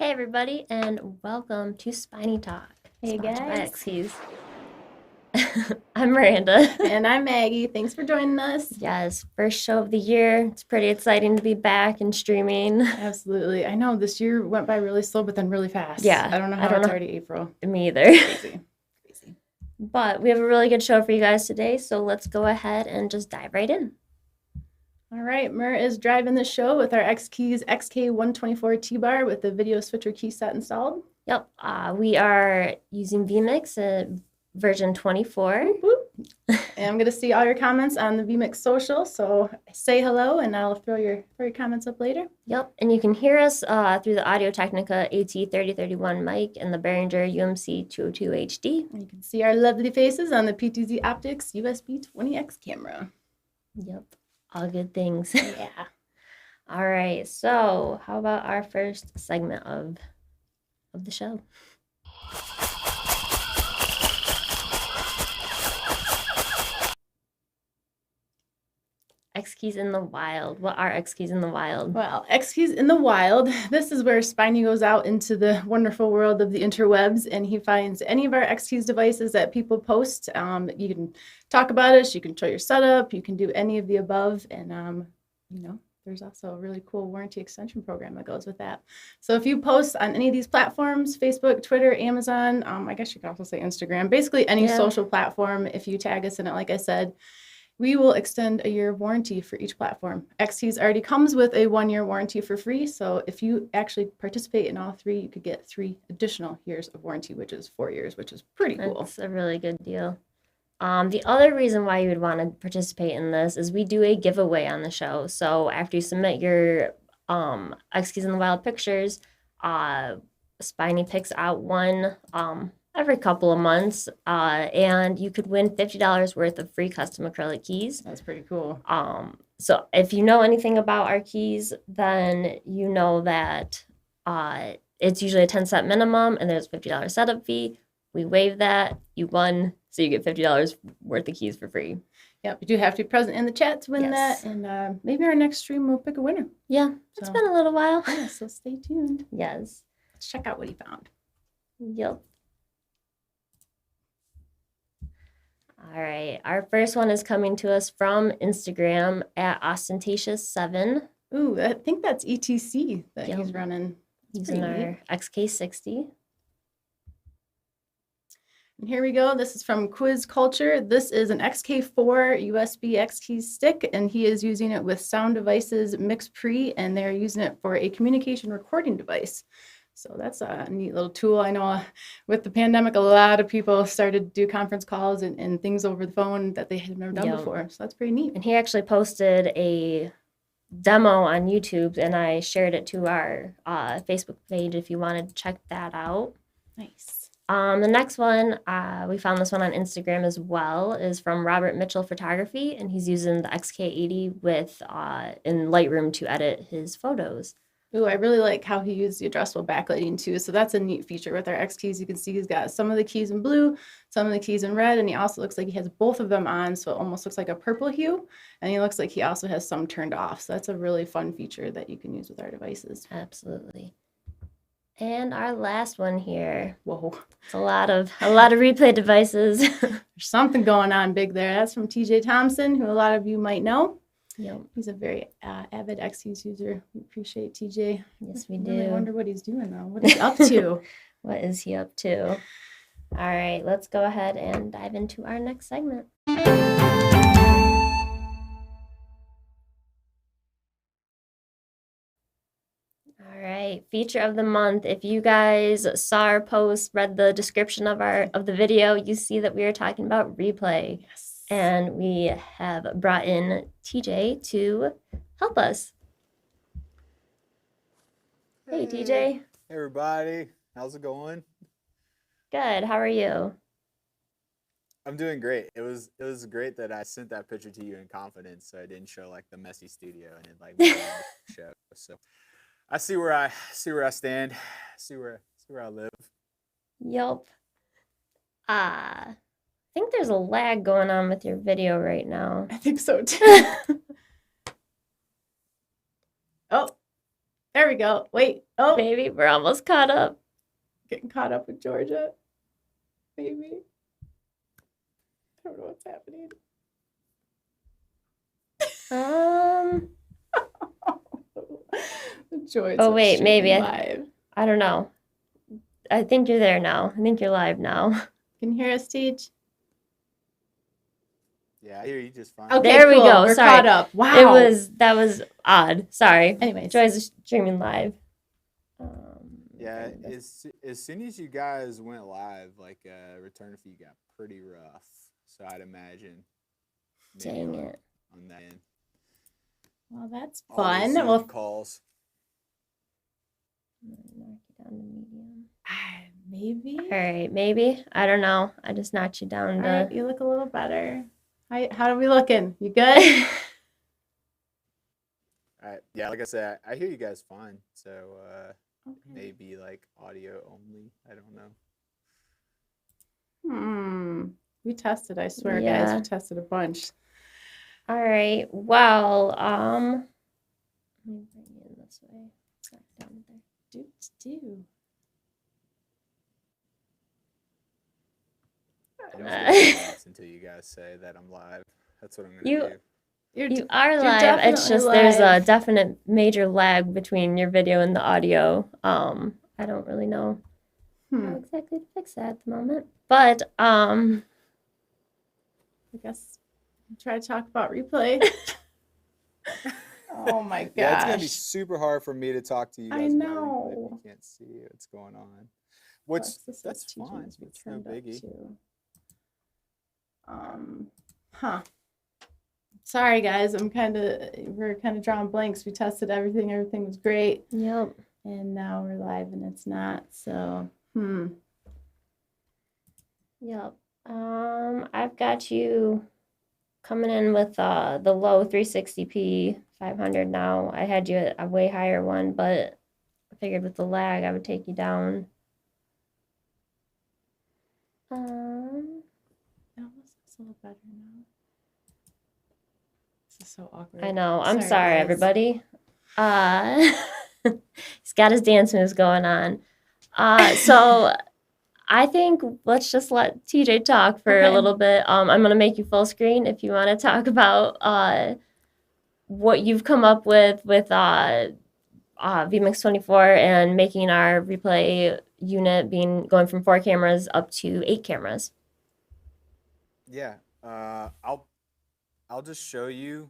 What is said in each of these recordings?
Hey everybody, and welcome to Spiny Talk. Hey sponsored by guys. X-keys. I'm Miranda. And I'm Maggie. Thanks for joining us. Yes, first show of the year. It's pretty exciting to be back and streaming. Absolutely. I know this year went by really slow, but then really fast. Yeah, I don't know how it's already April. Me either. Crazy. But we have a really good show for you guys today, so let's go ahead and just dive right in. All right, Mir is driving the show with our X-keys XKE-124 T-bar with the video switcher key set installed. Yep, we are using vMix version 24. Whoop, whoop. And I'm going to see all your comments on the vMix social, so say hello and I'll throw your comments up later. Yep, and you can hear us through the Audio Technica AT3031 mic and the Behringer UMC 202 HD. And you can see our lovely faces on the PTZ Optics USB 20X camera. Yep, all good things. Yeah. All right, so how about our first segment of the show? X-keys in the wild. What are X-keys in the wild? Well, X-keys in the wild. This is where Spiny goes out into the wonderful world of the interwebs and he finds any of our X-keys devices that people post. You can talk about it. You can show your setup. You can do any of the above. And, there's also a really cool warranty extension program that goes with that. So if you post on any of these platforms, Facebook, Twitter, Amazon, I guess you could also say Instagram, basically any social platform, if you tag us in it, like I said, we will extend a year of warranty for each platform. X-keys already comes with a 1-year warranty for free. So if you actually participate in all three, you could get 3 additional years of warranty, which is 4 years, which is pretty cool. That's a really good deal. The other reason why you would want to participate in this is we do a giveaway on the show. So after you submit your X-keys in the wild pictures, Spiny picks out one every couple of months, and you could win $50 worth of free custom acrylic keys. That's pretty cool. So if you know anything about our keys, then you know that it's usually a 10-cent minimum, and there's a $50 setup fee. We waive that. You won, so you get $50 worth of keys for free. Yep, you do have to be present in the chat to win that, and maybe our next stream we'll pick a winner. Yeah, it's been a little while. Yeah, so stay tuned. Yes. Let's check out what he found. Yep. All right, our first one is coming to us from Instagram at Ostentatious7. Ooh, I think that's ETC that he's running. Using our XK60. And here we go. This is from Quiz Culture. This is an XK4 USB X-keys stick, and he is using it with Sound Devices Mix Pre, and they're using it for a communication recording device. So that's a neat little tool. I know with the pandemic, a lot of people started to do conference calls and things over the phone that they had never done before. So that's pretty neat. And he actually posted a demo on YouTube, and I shared it to our Facebook page if you wanted to check that out. Nice. The next one, we found this one on Instagram as well, is from Robert Mitchell Photography, and he's using the XK80 with in Lightroom to edit his photos. Ooh, I really like how he used the addressable backlighting too. So that's a neat feature with our X-keys. You can see he's got some of the keys in blue, some of the keys in red, and he also looks like he has both of them on, so it almost looks like a purple hue. And he looks like he also has some turned off. So that's a really fun feature that you can use with our devices. Absolutely. And our last one here. Whoa. It's a lot of replay devices. There's something going on big there. That's from TJ Thompson, who a lot of you might know. Yep. He's a very avid X-keys user. We appreciate TJ. Yes, we do. I wonder what he's doing though. What is he up to? What is he up to? All right, let's go ahead and dive into our next segment. All right, feature of the month. If you guys saw our post, read the description of the video, you see that we are talking about replay. Yes. And we have brought in TJ to help us. Hey, TJ. Hey, everybody. How's it going? Good. How are you? I'm doing great. It was great that I sent that picture to you in confidence, so I didn't show like the messy studio and it like show. So I see where I stand. See where I live. Yup. I think there's a lag going on with your video right now. I think so too. Oh, There we go. Wait. Oh, Maybe we're almost caught up. getting caught up with Georgia. Maybe. I don't know what's happening. Joy. Oh wait, maybe live. I don't know. I think you're there now. I think you're live now. Can you hear us, Teach? Yeah, I hear you just fine. Okay, There we cool. go. We're Sorry. caught up. Wow. That was odd. Sorry. Anyways. Joy's streaming live. Yeah, as soon as you guys went live, like return fee got pretty rough. So I'd imagine. Dang it. On that end. Well, that's All those fun. Zoom Well, calls. I'm gonna knock you down to medium. maybe. All right, maybe. I don't know. I just knocked you down All to. right, you look a little better. How are we looking? You good? All right. Yeah, like I said, I hear you guys fine. So Okay. maybe like audio only. I don't know. We tested, I swear, Yeah. guys. We tested a bunch. All right. Well, let me bring you in this way. Back down there. Do. I'm just gonna relax until you guys say that I'm live. That's what I'm gonna do. You are live. It's just there's a definite major lag between your video and the audio. I don't really know how exactly to fix that at the moment. But I guess I'll try to talk about replay. Oh my gosh. Yeah, it's gonna be super hard for me to talk to you guys. I about replay know. if you can't see what's going on. Which Plus, that's fine. It's no biggie. Sorry guys, we're kind of drawing blanks. We tested everything was great. Yep. And now we're live and it's not. So Yep. I've got you coming in with the low 360p 500 now. I had you at a way higher one, but I figured with the lag I would take you down. that almost looks a little better now. This is so awkward. I know. I'm sorry guys. everybody. He's got his dance moves going on. So I think let's just let TJ talk for a little bit. I'm going to make you full screen if you want to talk about what you've come up with vMix 24 and making our replay unit going from 4 cameras up to 8 cameras. Yeah. I'll just show you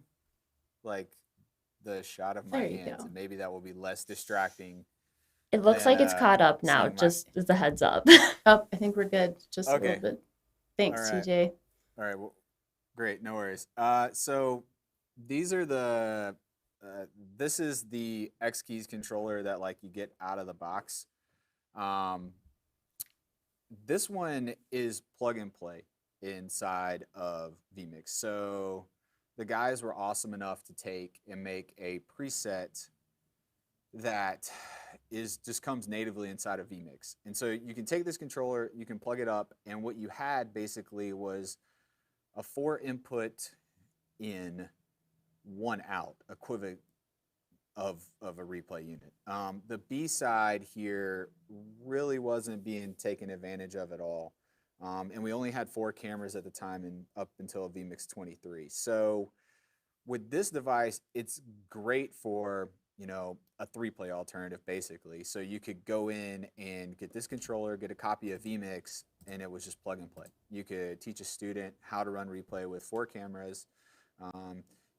like the shot of my hands, and maybe that will be less distracting. It looks like it's caught up now, just as a heads up. Oh, I think we're good. Just a little bit. Thanks, TJ. All right. Well, great. No worries. So these are this is the X-keys controller that like you get out of the box. This one is plug and play inside of vMix. So the guys were awesome enough to take and make a preset that just comes natively inside of vMix. And so you can take this controller, you can plug it up, and what you had basically was a 4 input in, 1 out equivalent of a replay unit. The B side here really wasn't being taken advantage of at all. And we only had 4 cameras at the time and up until vMix 23. So with this device, it's great for, a 3-play alternative basically. So you could go in and get this controller, get a copy of vMix, and it was just plug and play. You could teach a student how to run replay with 4 cameras.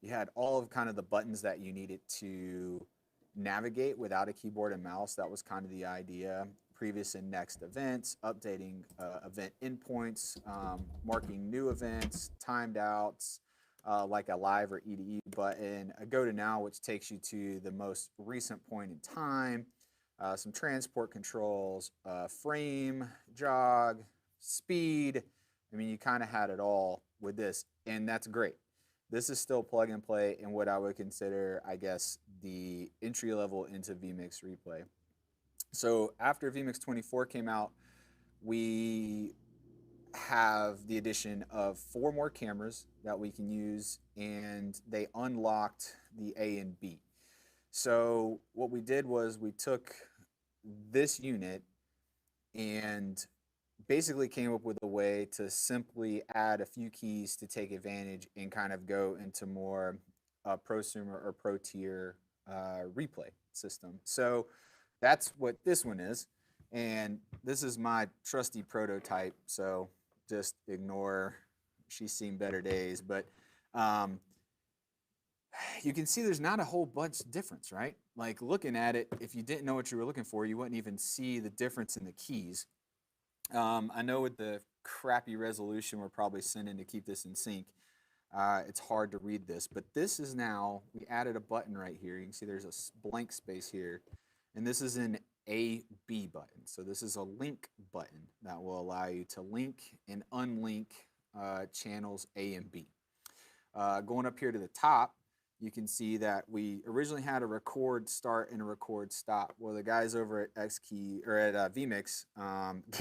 You had all of kind of the buttons that you needed to navigate without a keyboard and mouse. That was kind of the idea. Previous and next events, updating event endpoints, marking new events, timed outs, like a live or EDE button, a go to now, which takes you to the most recent point in time, some transport controls, frame, jog, speed. I mean, you kind of had it all with this, and that's great. This is still plug and play in what I would consider, I guess, the entry level into vMix replay. So after vMix 24 came out, we have the addition of 4 more cameras that we can use, and they unlocked the A and B. So what we did was we took this unit and basically came up with a way to simply add a few keys to take advantage and kind of go into more prosumer or pro tier replay system. So that's what this one is. And this is my trusty prototype. So just ignore, she's seen better days. But you can see there's not a whole bunch of difference, right? Like looking at it, if you didn't know what you were looking for, you wouldn't even see the difference in the keys. I know with the crappy resolution we're probably sending to keep this in sync, it's hard to read this, but this is now, we added a button right here. You can see there's a blank space here, and this is an A-B button. So this is a link button that will allow you to link and unlink channels A and B. Going up here to the top, you can see that we originally had a record start and a record stop. Well, the guys over at X-key or at vMix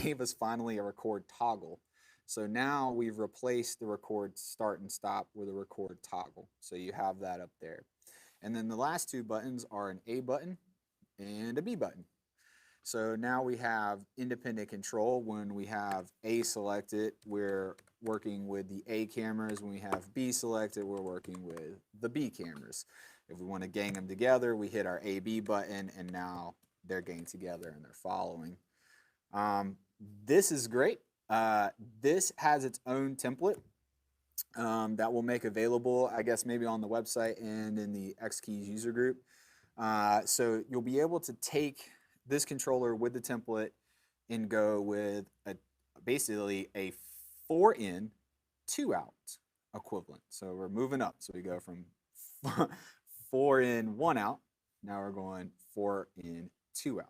gave us finally a record toggle. So now we've replaced the record start and stop with a record toggle. So you have that up there. And then the last two buttons are an A button and a B button. So now we have independent control. When we have A selected, we're working with the A cameras. When we have B selected, we're working with the B cameras. If we want to gang them together, we hit our A-B button, and now they're ganged together and they're following. This is great. This has its own template that we'll make available, I guess, maybe on the website and in the X-keys user group. So you'll be able to take this controller with the template and go with basically a 4-in, 2-out equivalent. So we're moving up. So we go from 4-in, 1-out. Now we're going 4-in, 2-out.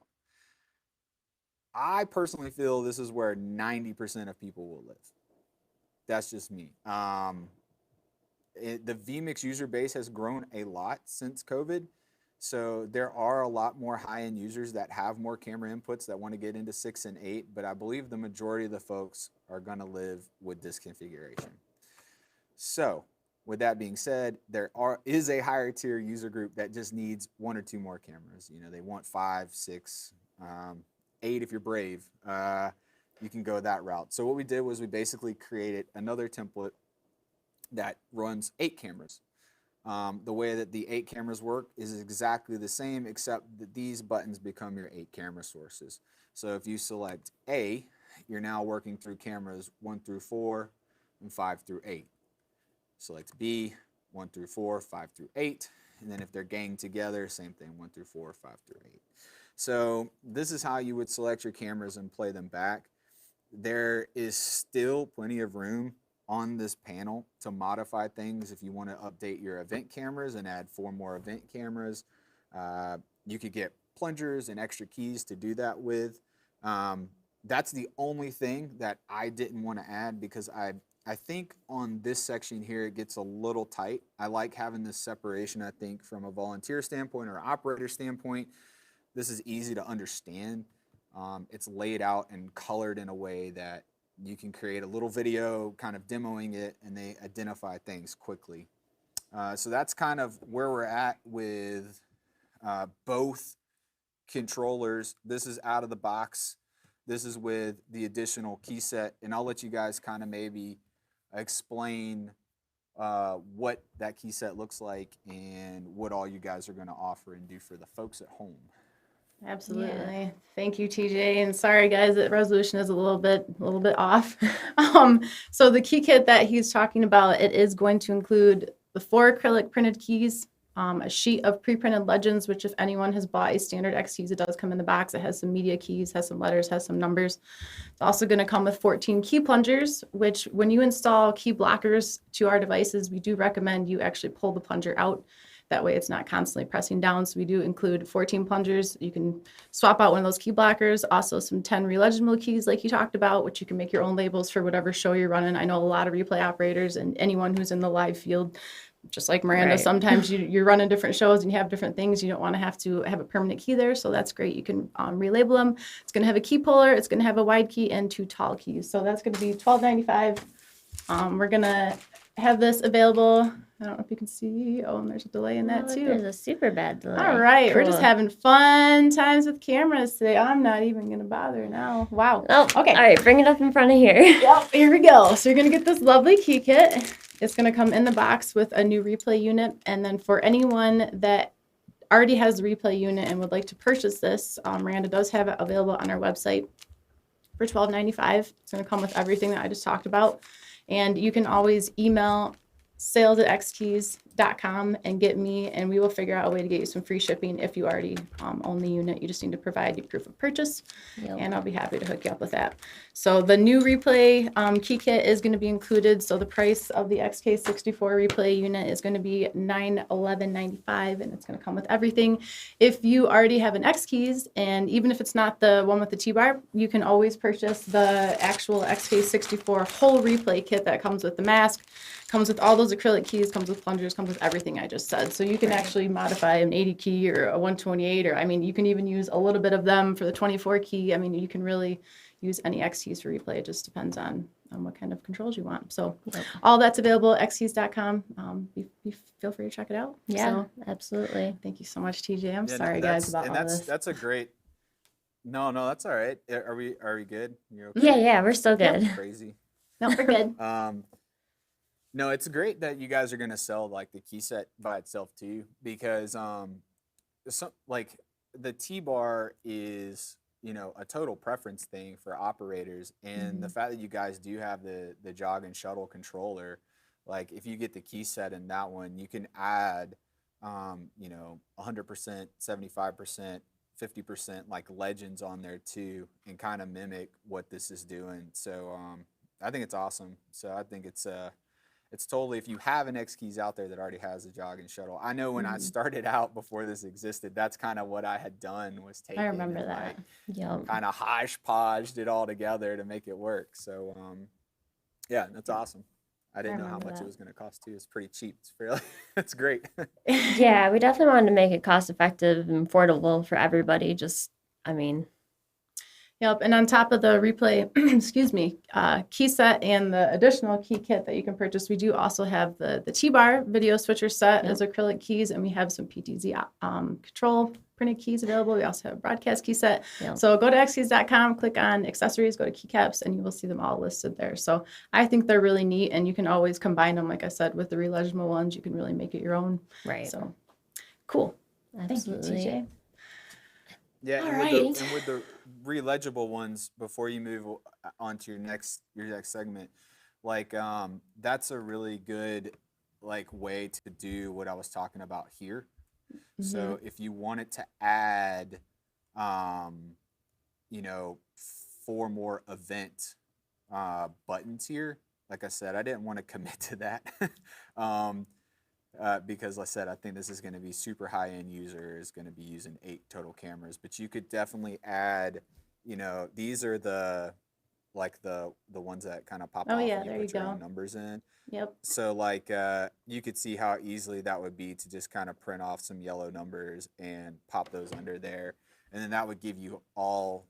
I personally feel this is where 90% of people will live. That's just me. The vMix user base has grown a lot since COVID. So there are a lot more high-end users that have more camera inputs that want to get into 6 and 8, but I believe the majority of the folks are going to live with this configuration. So with that being said, there is a higher tier user group that just needs 1 or 2 more cameras. You know, they want 5, 6, 8 if you're brave. You can go that route. So what we did was we basically created another template that runs 8 cameras. The way that the 8 cameras work is exactly the same, except that these buttons become your 8 camera sources. So if you select A, you're now working through cameras 1 through 4 and 5 through 8. Select B, 1 through 4, 5 through 8. And then if they're ganged together, same thing, 1 through 4, 5 through 8. So this is how you would select your cameras and play them back. There is still plenty of room on this panel to modify things. If you want to update your event cameras and add 4 more event cameras, you could get plungers and extra keys to do that with. That's the only thing that I didn't want to add, because I think on this section here it gets a little tight. I like having this separation. I think from a volunteer standpoint or operator standpoint, this is easy to understand. It's laid out and colored in a way that you can create a little video kind of demoing it, and they identify things quickly. So that's kind of where we're at with both controllers. This is out of the box. This is with the additional key set, and I'll let you guys kind of maybe explain what that key set looks like and what all you guys are going to offer and do for the folks at home. Absolutely. Yeah. Thank you, TJ. And sorry, guys, that resolution is a little bit off. So the key kit that he's talking about, it is going to include the 4 acrylic printed keys, a sheet of pre-printed legends, which if anyone has bought a standard X-keys, it does come in the box. It has some media keys, has some letters, has some numbers. It's also going to come with 14 key plungers, which when you install key blockers to our devices, we do recommend you actually pull the plunger out. That way it's not constantly pressing down. So we do include 14 plungers. You can swap out one of those key blockers. Also some 10 relegible keys like you talked about, which you can make your own labels for whatever show you're running. I know a lot of replay operators and anyone who's in the live field, just like Miranda, Right. Sometimes you're running different shows and you have different things. You don't want to have a permanent key there. So that's great. You can relabel them. It's going to have a key puller. It's going to have a wide key and 2 tall keys. So that's going to be $12.95. We're going to have this available I don't know if you can see. Oh, and there's a delay in that Oh, look, too. there's a super bad delay. All right, we're just Cool. having fun times with cameras today. I'm not even gonna bother now. Wow. Oh, Okay. All right, bring it up in front of here. Yep, here we go. So you're gonna get this lovely key kit. It's gonna come in the box with a new replay unit, and then for anyone that already has the replay unit and would like to purchase this, Miranda does have it available on our website for $12.95. It's gonna come with everything that I just talked about, and you can always email sales@xkeys.com and get me, and we will figure out a way to get you some free shipping if you already own the unit. You just need to provide your proof of purchase, Yep. and I'll be happy to hook you up with that. So the new replay key kit is going to be included. So the price of the XK64 replay unit is going to be $911.95, and it's going to come with everything. If you already have an X-keys, and even if it's not the one with the T-bar, you can always purchase the actual XK64 whole replay kit that comes with the mask, comes with all those acrylic keys, comes with plungers, comes with everything I just said. So you can actually modify an 80 key or a 128, or I mean, you can even use a little bit of them for the 24 key. I mean, you can really use any X keys for replay. It just depends on what kind of controls you want. So all that's available at xkeys.com. Feel free to check it out. Yeah, So, absolutely. thank you so much, TJ. I'm Yeah, sorry, guys, about all this. That's a great. No, that's all right. Are we good? You're okay? Yeah, we're still good. Crazy. No, we're good. No, it's great that you guys are gonna sell like the key set by itself too, because like the T-bar is a total preference thing for operators, and the fact that you guys do have the jog and shuttle controller, like if you get the key set in that one, you can add 100%, 75%, 50% like legends on there too, and kind of mimic what this is doing. So I think it's awesome. So I think it's totally, if you have an X-keys out there that already has a jog and shuttle. I know when I started out before this existed, that's kind of what I had done, was taken I remember and that. Yep. kind of hodgepodged it all together to make it work. So yeah, that's awesome. I didn't know how remember much that. it was going to cost too. It's pretty cheap. It's fairly, it's great. Yeah, we definitely wanted to make it cost effective and affordable for everybody. Just, I mean, Yep, and on top of the replay, excuse me, key set and the additional key kit that you can purchase, we do also have the T-bar video switcher set as acrylic keys, and we have some PTZ control printed keys available. We also have a broadcast key set. Yep. So go to xkeys.com, click on accessories, go to keycaps, and you will see them all listed there. So I think they're really neat, and you can always combine them, like I said, with the relegible ones. You can really make it your own. right. So cool. Absolutely. Thank you, TJ. Yeah, All and right. with the relegible ones, before you move on to your next segment, like that's a really good like way to do what I was talking about here. So if you wanted to add, you know, 4 more event buttons here, like I said, I didn't want to commit to that. Because like I said, I think this is going to be super high-end user is going to be using 8 total cameras, but you could definitely add, you know, these are the like the ones that kind of pop off yeah, when you there put you your go. own numbers in. Yep. So like you could see how easily that would be to just kind of print off some yellow numbers and pop those under there, and then that would give you all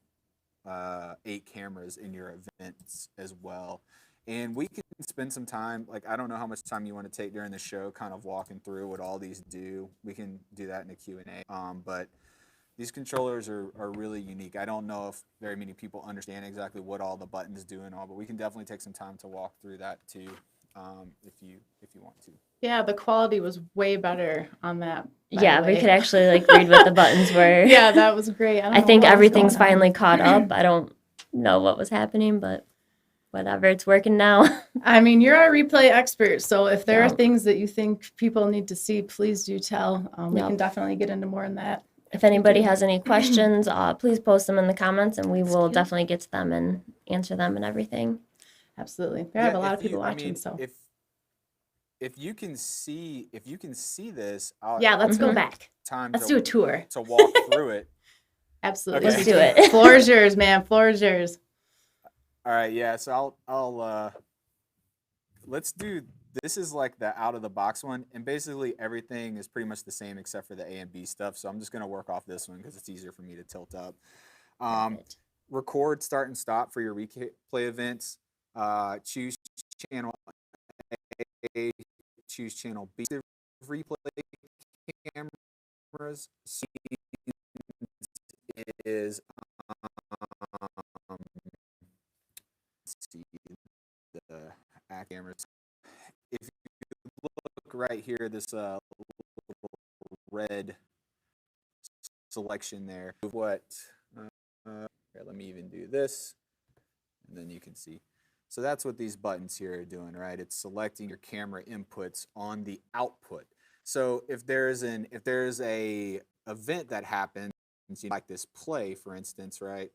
8 cameras in your events as well. And we can spend some time, like I don't know how much time you want to take during the show kind of walking through what all these do. We can do that in a Q&A. But these controllers are really unique. I don't know if very many people understand exactly what all the buttons do and all, but we can definitely take some time to walk through that too, if you want to. Yeah, the quality was way better on that. by Yeah, the we way. could actually like read what the buttons were. Yeah, that was great. I think everything's finally. finally caught up. I don't know what was happening, but whatever, it's working now. I mean, you're our replay expert, so if there are Yep. things that you think people need to see, please do tell. We Yep. can definitely get into more on that. If anybody has any questions, please post them in the comments, and we will cute. definitely get to them and answer them and everything. Absolutely. We have a lot if of people you- I watching, mean, so if you can see this, yeah, let's go Mhm. back. time Let's to, do a tour. to walk through it. Absolutely. Okay. Let's do it. Floor is yours, man. Floor is yours. All right, yeah. So I'll let's do. This is like the out of the box one, and basically everything is pretty much the same except for the A and B stuff. So I'm just gonna work off this one because it's easier for me to tilt up. Perfect. Record, start, and stop for your replay events. Choose channel A, choose channel B. Replay cameras is let's see the cameras. If you look right here, this little red selection there. What? Here, let me even do this, and then you can see. So that's what these buttons here are doing, right? It's selecting your camera inputs on the output. So if there's a event that happens, like this play, for instance, right?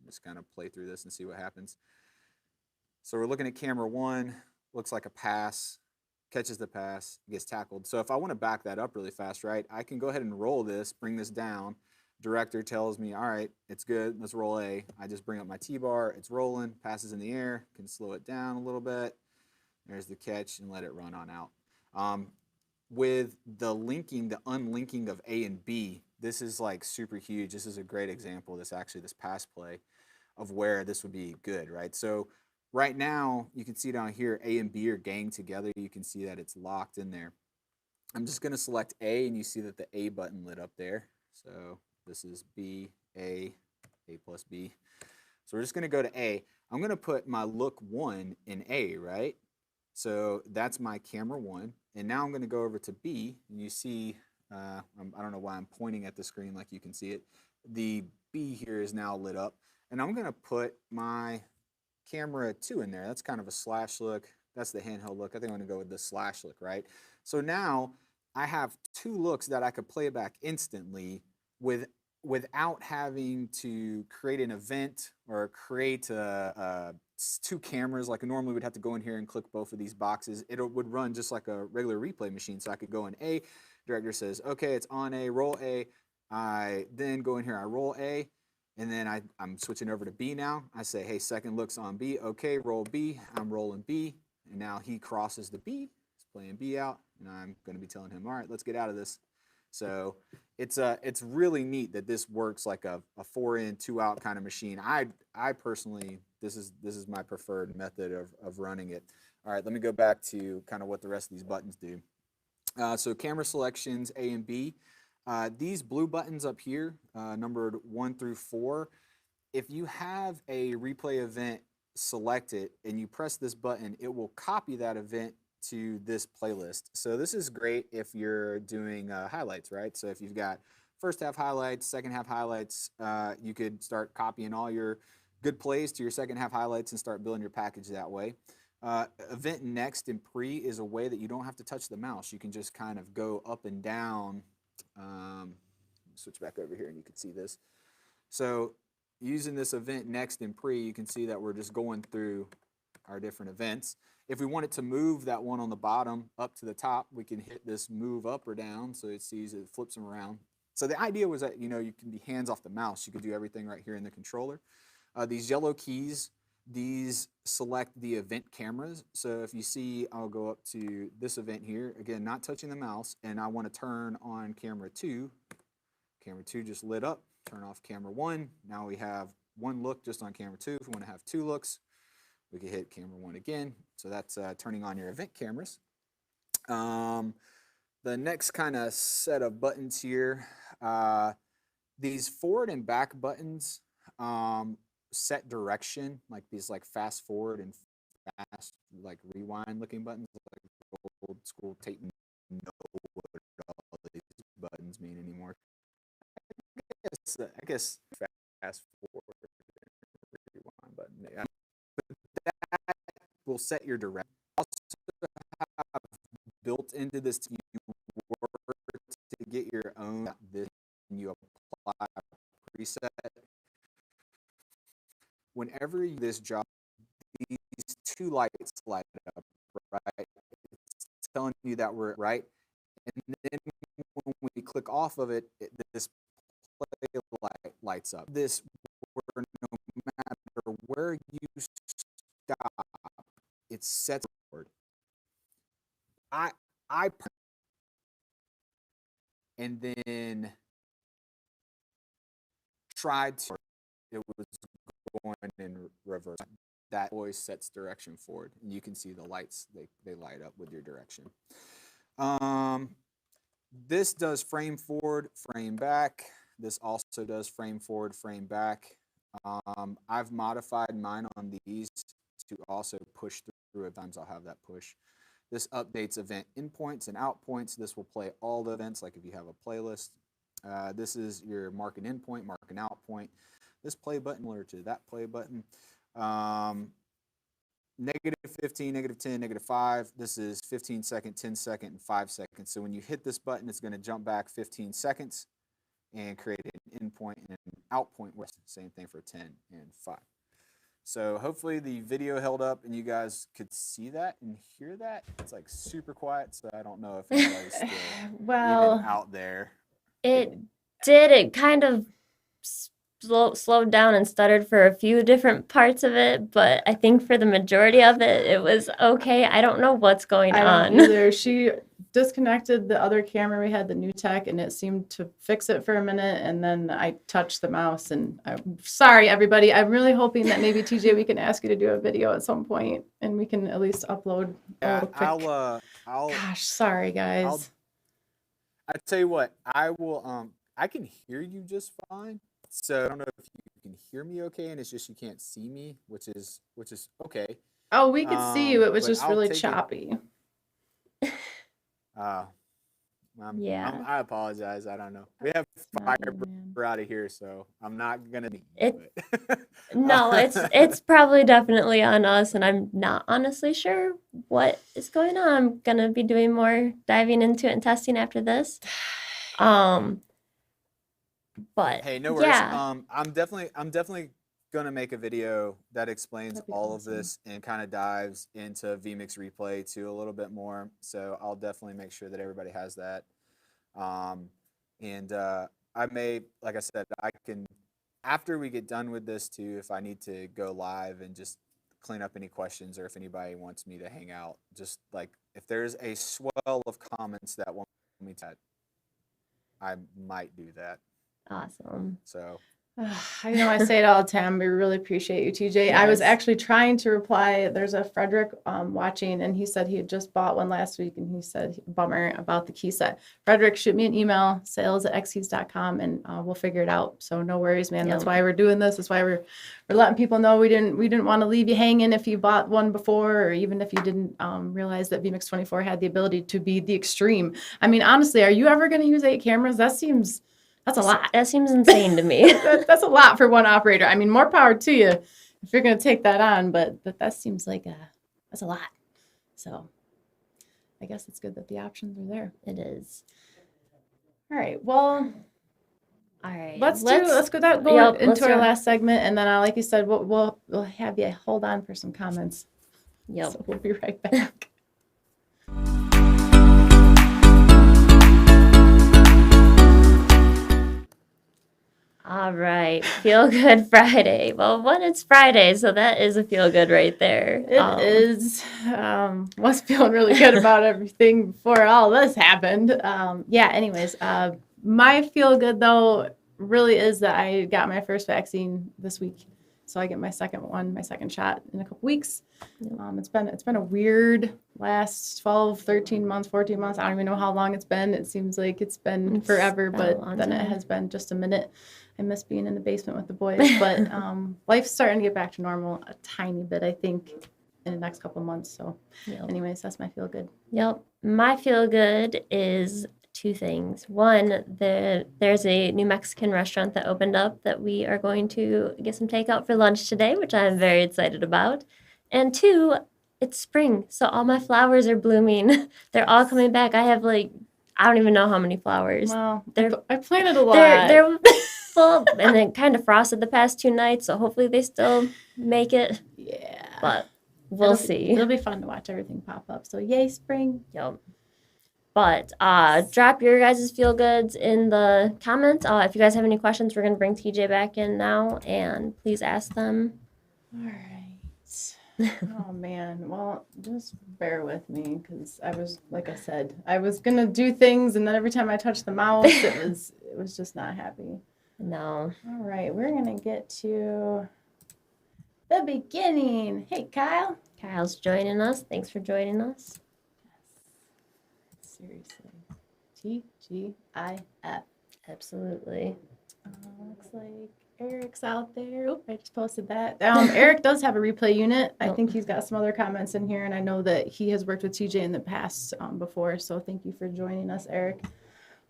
Just kind of play through this and see what happens. So we're looking at camera 1, looks like a pass, catches the pass, gets tackled. So if I want to back that up really fast, right, I can go ahead and roll this, bring this down. Director tells me, all right, it's good, let's roll A. I just bring up my T-bar, it's rolling, passes in the air, can slow it down a little bit. There's the catch and let it run on out. With the linking, the unlinking of A and B, this is like super huge. This is a great example, this pass play of where this would be good, right? So right now, you can see down here, A and B are ganged together. You can see that it's locked in there. I'm just gonna select A, and you see that the A button lit up there. So this is B, A plus B. So we're just gonna go to A. I'm gonna put my look 1 in A, right? So that's my camera 1. And now I'm gonna go over to B, and you see, I don't know why I'm pointing at the screen like you can see it. The B here is now lit up. And I'm gonna put my camera 2 in there. That's kind of a slash look. That's the handheld look. I think I'm gonna go with the slash look, right? So now I have 2 looks that I could play back instantly without having to create an event or create 2 cameras. Like normally we'd have to go in here and click both of these boxes. It would run just like a regular replay machine. So I could go in A, director says, okay, it's on A, roll A. I then go in here, I roll A, and then I'm switching over to B now. I say, hey, second look's on B. Okay, roll B. I'm rolling B. And now he crosses the B. He's playing B out. And I'm going to be telling him, all right, let's get out of this. So it's really neat that this works like a 4-in, 2-out kind of machine. I personally, this is my preferred method of running it. All right, let me go back to kind of what the rest of these buttons do. So camera selections, A and B. These blue buttons up here, numbered 1 through 4, if you have a replay event selected and you press this button, it will copy that event to this playlist. So this is great if you're doing highlights, right? So if you've got first half highlights, second half highlights, you could start copying all your good plays to your second half highlights and start building your package that way. Event next and pre is a way that you don't have to touch the mouse. You can just kind of go up and down. Switch back over here and you can see this. So using this event next and pre, you can see that we're just going through our different events. If we wanted to move that one on the bottom up to the top, we can hit this move up or down so it sees it flips them around. So the idea was that, you know, you can be hands off the mouse. You could do everything right here in the controller. These yellow keys, these select the event cameras. So if you see, I'll go up to this event here, again, not touching the mouse, and I want to turn on camera 2. Camera 2 just lit up. Turn off camera 1. Now we have 1 look just on camera 2. If we want to have 2 looks, we can hit camera 1 again. So that's turning on your event cameras. The next kind of set of buttons here, these forward and back buttons set direction, like these like fast forward and fast like rewind looking buttons, like old school tape. Know what all these buttons mean anymore. I guess fast forward rewind button. Yeah. But that will set your direction. Also have built into this, you work to get your own this, and you apply a preset. Whenever this job, these 2 lights light up, right? It's telling you that we're right. And then when we click off of it, this play light lights up. This, where no matter where you stop, it sets forward. And then tried to, it was going in reverse. that always sets direction forward. And you can see the lights, they light up with your direction. This does frame forward, frame back. This also does frame forward, frame back. I've modified mine on these to also push through. At times I'll have that push. This updates event endpoints and outpoints. This will play all the events, like if you have a playlist. This is your mark an endpoint, mark an outpoint. This play button similar to that play button. -15, -10, -5. This is 15 second, 10 second, and 5 seconds. So when you hit this button, it's going to jump back 15 seconds and create an endpoint and an outpoint. Same thing for 10 and 5. So hopefully the video held up and you guys could see that and hear that. It's like super quiet, so I don't know if anybody's still even out there. It did. It kind of slowed down and stuttered for a few different parts of it, but I think for the majority of it, it was okay. I don't know what's going on. I don't either. She disconnected the other camera. We had the new tech, and it seemed to fix it for a minute, and then I touched the mouse, and I'm sorry, everybody. I'm really hoping that maybe, TJ, we can ask you to do a video at some point, and we can at least upload a little quick. Gosh, sorry, guys. I tell you what, I will. I can hear you just fine. So I don't know if you can hear me okay, and it's just you can't see me, which is okay. Oh, we could see you. It was just really choppy. Yeah. I apologize. I don't know. We have fiber out of here, so I'm not gonna be. No, it's probably definitely on us, and I'm not honestly sure what is going on. I'm gonna be doing more diving into it and testing after this. But hey, no worries. Yeah. I'm definitely gonna make a video that explains all of awesome. this and kind of dives into vMix Replay too a little bit more. So I'll definitely make sure that everybody has that. I may, like I said, I can, after we get done with this too, if I need to go live and just clean up any questions, or if anybody wants me to hang out, just like if there's a swell of comments that want me to, I might do that. Awesome. So I know I say it all the time. We really appreciate you, TJ. Yes. I was actually trying to reply. There's a Frederick watching, and he said he had just bought one last week, and he said, bummer about the key set. Frederick, shoot me an email, sales@xkeys.com, and we'll figure it out. So no worries, man. Yep. That's why we're doing this. That's why we're letting people know we didn't want to leave you hanging if you bought one before, or even if you didn't realize that vMix 24 had the ability to be the extreme. I mean, honestly, are you ever going to use 8 cameras? That's a lot. That seems insane to me. That's a lot for one operator. I mean, more power to you if you're going to take that on, but that seems like that's a lot. So I guess it's good that the options are there. It is. All right. Well, All right. let's go into our last segment, and then like you said, we'll have you hold on for some comments. Yep. So we'll be right back. All right, Feel Good Friday. Well, it's Friday, so that is a feel good right there. It is. Was feeling really good about everything before all this happened. Anyways, my feel good though really is that I got my first vaccine this week. So I get my second shot in a couple weeks. It's been a weird last 12, 13 months, 14 months. I don't even know how long it's been. It seems like it's been forever, but then it has been just a minute. I miss being in the basement with the boys, but life's starting to get back to normal a tiny bit, I think, in the next couple months. So anyways, that's my feel good. Yep. My feel good is 2 things. One, there's a new Mexican restaurant that opened up that we are going to get some takeout for lunch today, which I'm very excited about. And 2, it's spring, so all my flowers are blooming. They're all coming back. I have I don't even know how many flowers. Well, I planted a lot. They're full, and then kind of frosted the past 2 nights, so hopefully they still make it. Yeah. But we'll see. It'll be fun to watch everything pop up. So yay, spring. Yep. But drop your guys' feel goods in the comments. If you guys have any questions, we're going to bring TJ back in now, and please ask them. All right. Oh, man. Well, just bear with me, because like I said, I was going to do things, and then every time I touched the mouse, it was just not happy. No. All right. We're going to get to the beginning. Hey, Kyle. Kyle's joining us. Thanks for joining us. Seriously. TGIF. Absolutely. Looks like Eric's out there. Oh, I just posted that. Eric does have a replay unit. I think he's got some other comments in here, and I know that he has worked with TJ in the past before, so thank you for joining us, Eric.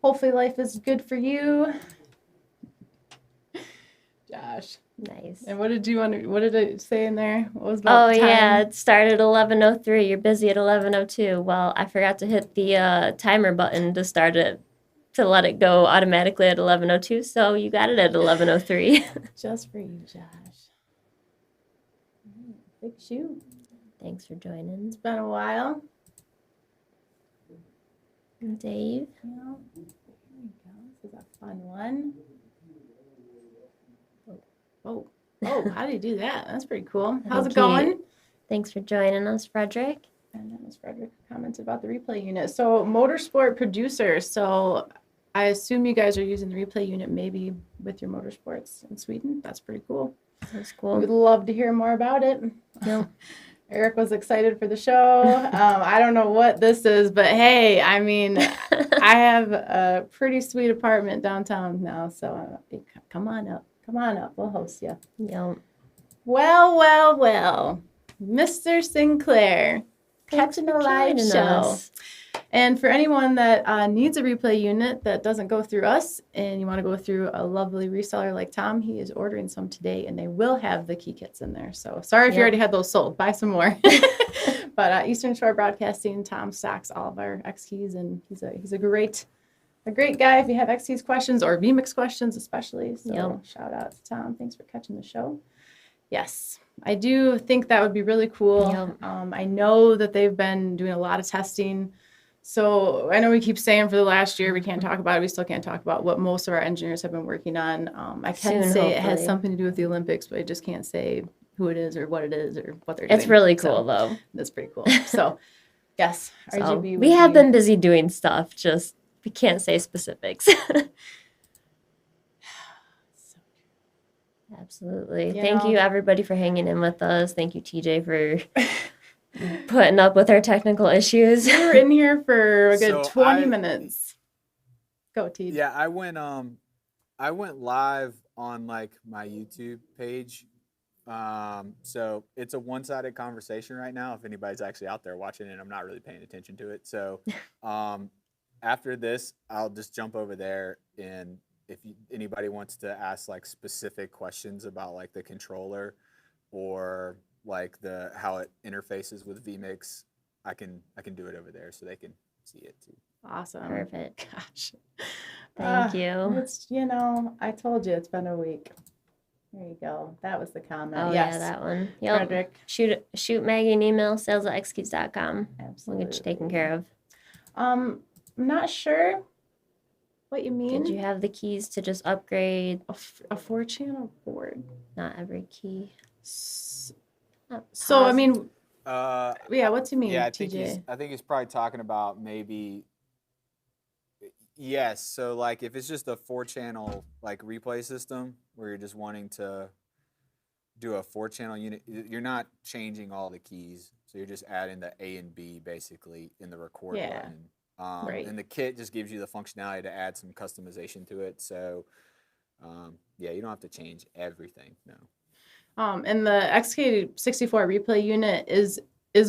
Hopefully life is good for you. Josh. Nice. And what did it say in there? What was about Oh the time? yeah, it started at 11:03. You're busy at 11:02. Well, I forgot to hit the timer button to start it, to let it go automatically at 11:02. So you got it at 11:03. Just for you, Josh. Big shoe. Thanks for joining, It's been a while. Dave. Yeah. Here we go. This is a fun one. Oh, how do you do that? That's pretty cool. How's it going? Thanks for joining us, Frederick. And that was Frederick who commented about the replay unit. So motorsport producer. So I assume you guys are using the replay unit maybe with your motorsports in Sweden. That's pretty cool. That's We'd cool. love to hear more about it. Yep. Eric was excited for the show. I don't know what this is, but hey, I mean, I have a pretty sweet apartment downtown now. So come on up. Come on up. We'll host you. Yep. Well. Mr. Sinclair, catching a live Joining show. us. And for anyone that needs a replay unit that doesn't go through us and you want to go through a lovely reseller like Tom, he is ordering some today and they will have the key kits in there. So sorry if you already had those sold. Buy some more. But Eastern Shore Broadcasting, Tom stocks all of our X-keys and he's a great guy if you have X-keys questions or vMix questions especially. So shout out to Tom. Thanks for catching the show. Yes, I do think that would be really cool. Yep. I know that they've been doing a lot of testing. So I know we keep saying for the last year we can't talk about it. We still can't talk about what most of our engineers have been working on. I can Soon, say it has hopefully. something to do with the Olympics, but I just can't say who it is or what it is or what they're doing. It's really So cool though. that's pretty cool. So yes, So, RGB. we have been busy doing stuff, just we can't say specifics. Absolutely. You Thank know. you everybody for hanging in with us. Thank you TJ for putting up with our technical issues. We were in here for a good So 20 minutes. Go, TJ. Yeah, I went live on like my YouTube page. So it's a one-sided conversation right now if anybody's actually out there watching it. I'm not really paying attention to it. So after this, I'll just jump over there, and if anybody wants to ask like specific questions about like the controller or like how it interfaces with vMix, I can do it over there so they can see it too. Awesome. Perfect. Gosh. Thank you. It's, I told you it's been a week. There you go. That was the comment. Oh yes. yeah, that one. Yep. Frederick. Shoot Maggie an email, sales@xkeys.com. We'll Absolutely. get you taken care of. I'm not sure what you mean. Did you have the keys to just upgrade? A 4-channel board. Not every key. So I Pause. mean, Yeah, what's you mean, I TJ? think he's probably talking about maybe. Yes, so like if it's just a 4-channel like replay system where you're just wanting to do a 4-channel unit, you're not changing all the keys, so you're just adding the A and B basically in the record button. Right. And the kit just gives you the functionality to add some customization to it. So yeah, you don't have to change everything. No. And the XKE-64 Replay unit is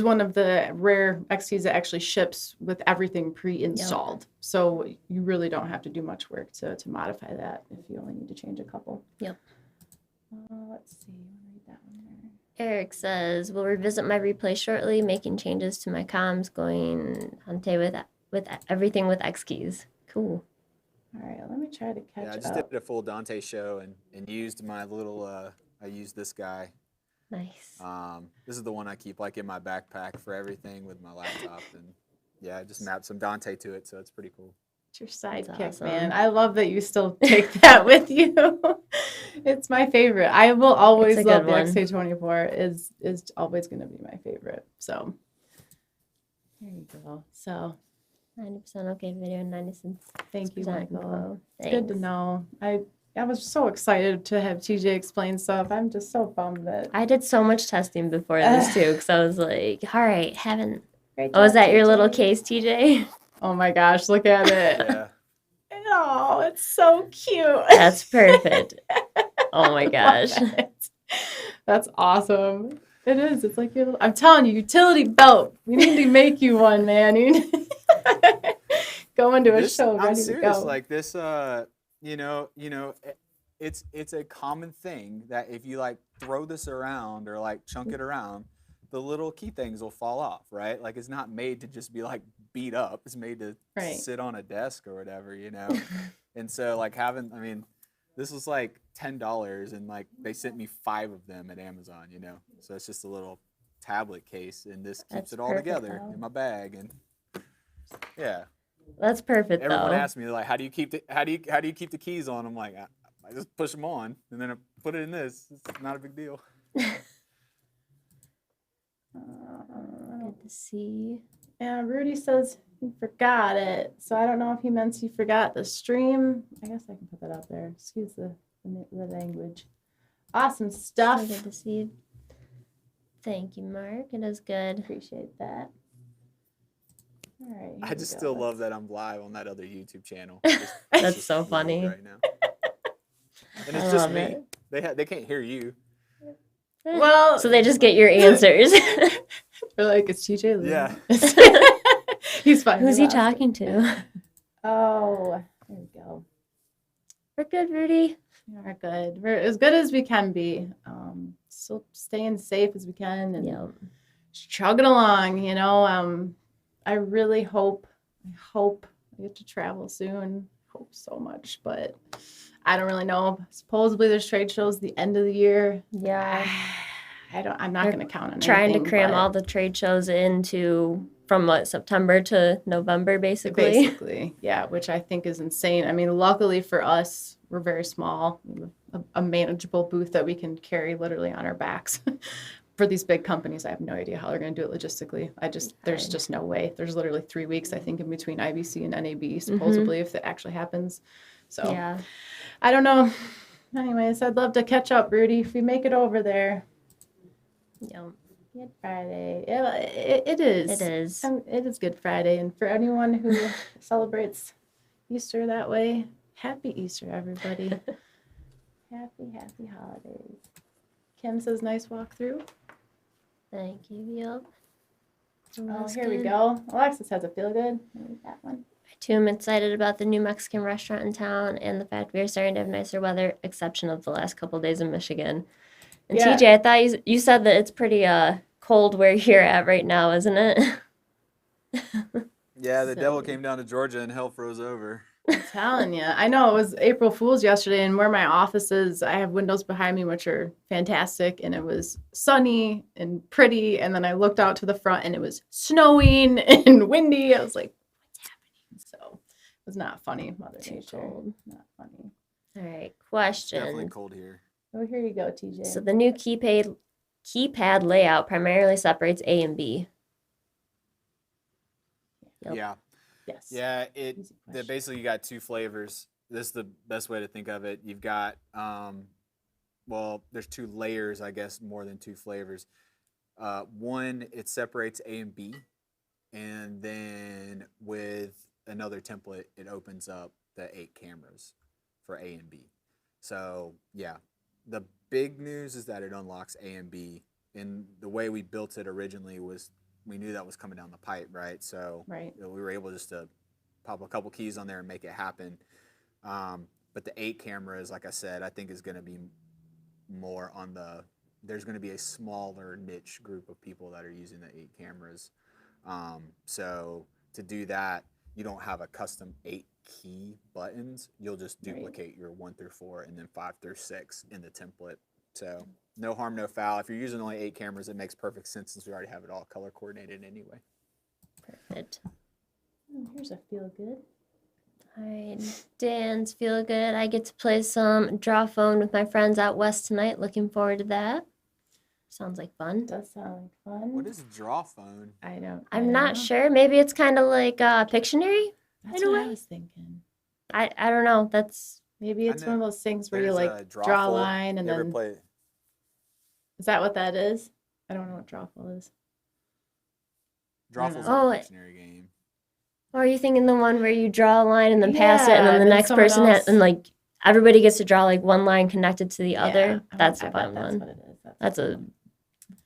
one of the rare X-keys that actually ships with everything pre-installed. So you really don't have to do much work to modify that if you only need to change a couple. Yep. Let's see. I'll read that one there. Eric says, we'll revisit my replay shortly, making changes to my comms, going Hante with everything with X-keys. Cool. All right, let me try to catch Yeah, I just up. did a full Dante show and used my little. I used this guy. Nice. This is the one I keep like in my backpack for everything with my laptop, and yeah, I just mapped some Dante to it, so it's pretty cool. It's your sidekick, awesome. man. I love that you still take that with you. It's my favorite. I will always It's a love good the one. XK24. Is always going to be my favorite. So there you go. So 90% okay video, 90%. thank you, Michael. info. It's good to Thanks. know. I was so excited to have TJ explain stuff. I'm just so bummed that. I did so much testing before this too, because I was like, all right, haven't. Great Oh, is job, that your TJ. little case, TJ? Oh my gosh, look at it. Yeah. Oh, it's so cute. That's perfect. Oh my I love gosh. it. That's awesome. It is. It's like I'm telling you, utility belt. We need to make you one, man. You go into a show I'm ready serious. to go. Like this, it's a common thing that if you like throw this around or like chunk it around, the little key things will fall off, right? Like it's not made to just be like beat up. It's made to Right. sit on a desk or whatever, And so like this was like $10 and like they sent me 5 of them at Amazon, So it's just a little tablet case and this keeps That's it all perfect, together though. in my bag and yeah. That's perfect, Everyone though. asks me like, how do you keep the keys on? I'm like, I just push them on and then I put it in this. It's not a big deal. Good to see. Yeah, Rudy says he forgot it. So I don't know if he meant he forgot the stream. I guess I can put that up there. Excuse the language. Awesome stuff. So good to see. Thank you, Mark. It is good. Appreciate that. All right. I just still love that I'm live on that other YouTube channel. That's just so weird funny. right now. And I it's just love me. it. They can't hear you. Well, So they just get your answers. They're like, it's TJ Lee. Yeah. He's fine. Who's he talking to? Oh, there we go. We're good, Rudy. We're good. We're as good as we can be. Still staying safe as we can and Yep. just chugging along, I really hope I get to travel soon. Hope so much, but I don't really know. Supposedly there's trade shows the end of the year. Yeah. I'm not They're going to count on Trying to anything, cram but all the trade shows from September to November, basically. basically, yeah, which I think is insane. I mean, luckily for us, we're very small. We have a manageable booth that we can carry literally on our backs. For these big companies, I have no idea how they're going to do it logistically. There's just no way. There's literally 3 weeks, I think, in between IBC and NAB, supposedly, if it actually happens. So, Yeah. I don't know. Anyways, I'd love to catch up, Rudy, if we make it over there. Yep. Good Friday. It is. It is. It is Good Friday. And for anyone who celebrates Easter that way, happy Easter, everybody. Happy holidays. Kim says, nice walkthrough. Thank you. Yep. Oh, here we go. Alexis has a feel good. That one. I too am excited about the new Mexican restaurant in town and the fact we are starting to have nicer weather, exception of the last couple of days in Michigan. And Yeah. TJ, I thought you said that it's pretty cold where you're at right now, isn't it? Yeah, the devil So- came down to Georgia and hell froze over. I'm telling you. I know it was April Fool's yesterday, and where my office is, I have windows behind me, which are fantastic, and it was sunny and pretty. And then I looked out to the front, and it was snowing and windy. I was like, what's happening? So it was not funny, Mother Too Nature. cold. Not funny. All right, Definitely question. cold here. Oh, here you go, TJ. So the new keypad layout primarily separates A and B. Yep. Yeah. Yes. Yeah, Easy question. basically you got 2 flavors. This is the best way to think of it. You've got there's 2 layers, I guess, more than 2 flavors. One, it separates A and B, and then with another template, it opens up the 8 cameras for A and B. So yeah, the big news is that it unlocks A and B. And the way we built it originally was we knew that was coming down the pipe, right? So Right. we were able just to pop a couple keys on there and make it happen. But the 8 cameras, like I said, I think is going to be more on there's going to be a smaller niche group of people that are using the 8 cameras. So to do that, you don't have a custom 8 key buttons. You'll just duplicate your 1 through 4 and then 5 through 6 in the template. So no harm, no foul. If you're using only 8 cameras, it makes perfect sense since we already have it all color coordinated anyway. Perfect. Here's a feel good. All right, Dan's feel good. I get to play some draw phone with my friends out west tonight. Looking forward to that. Sounds like fun. Does sound like fun. What is draw phone? I don't. I'm I not don't know. sure. Maybe it's kind of like Pictionary. That's in a what I way. was thinking. I don't know. That's Maybe it's one of those things where you there's like a draw a drawful. line and You ever then play is that what that is? I don't know what drawful is. Drawful's know. like Oh, a Pictionary game. Or are you thinking the one where you draw a line and then pass it, and then the then next someone person else. and like everybody gets to draw like one line connected to the other? I That's a bet fun that's one. what it is. That's a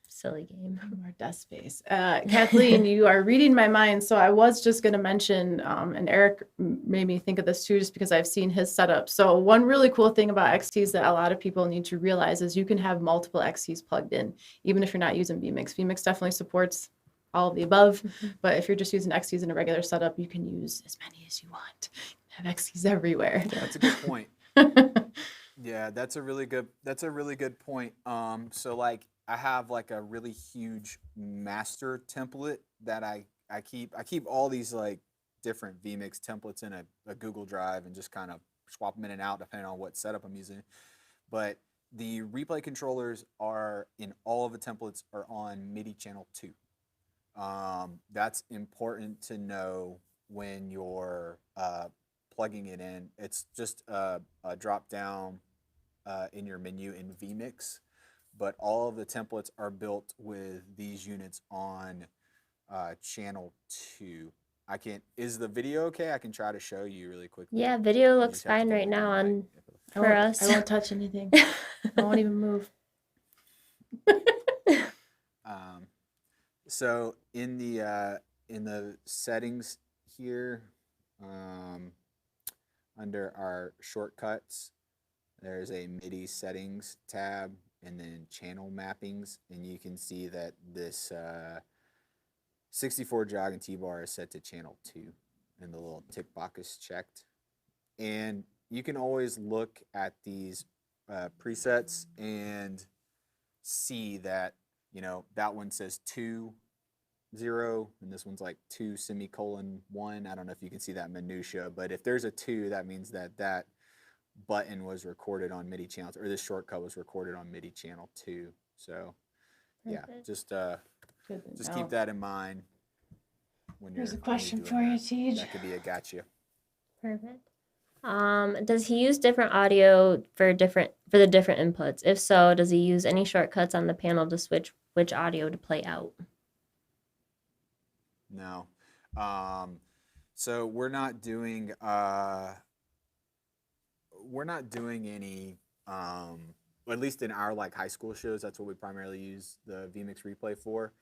silly game. More desk space. Kathleen, you are reading my mind. So I was just going to mention, and Eric made me think of this too, just because I've seen his setup. So one really cool thing about X-keys that a lot of people need to realize is you can have multiple X-keys plugged in, even if you're not using vMix. vMix definitely supports all of the above, but if you're just using X-keys in a regular setup, you can use as many as you want. You can have X-keys everywhere. That's a good point. Yeah, that's a really good point. So like I have like a really huge master template that I keep all these like different vMix templates in a Google Drive and just kind of swap them in and out depending on what setup I'm using. But the replay controllers are in all of the templates are on MIDI channel 2. That's important to know when you're plugging it in. It's just a drop down in your menu in vMix, but all of the templates are built with these units on channel 2. Is the video okay? I can try to show you really quickly. Yeah, video You looks just have to fine give right me the now green on light. for us. I won't touch anything. I won't even move. So in the settings here, under our shortcuts, there's a MIDI settings tab and then channel mappings, and you can see that this 64 jog and T-bar is set to channel 2, and the little tick box is checked. And you can always look at these presets and see that, you know, that one says 2, 0, and this one's like 2 semicolon 1. I don't know if you can see that minutia, but if there's a 2, that means that that button was recorded on MIDI channels, or this shortcut was recorded on MIDI channel 2. So yeah, just keep that in mind when you're. There's a question doing for you, that. Tej. That could be a gotcha. Perfect. Does he use different audio for the different inputs? If so, does he use any shortcuts on the panel to switch which audio to play out? No. So we're not doing any at least in our like high school shows, that's what we primarily use the vMix replay for.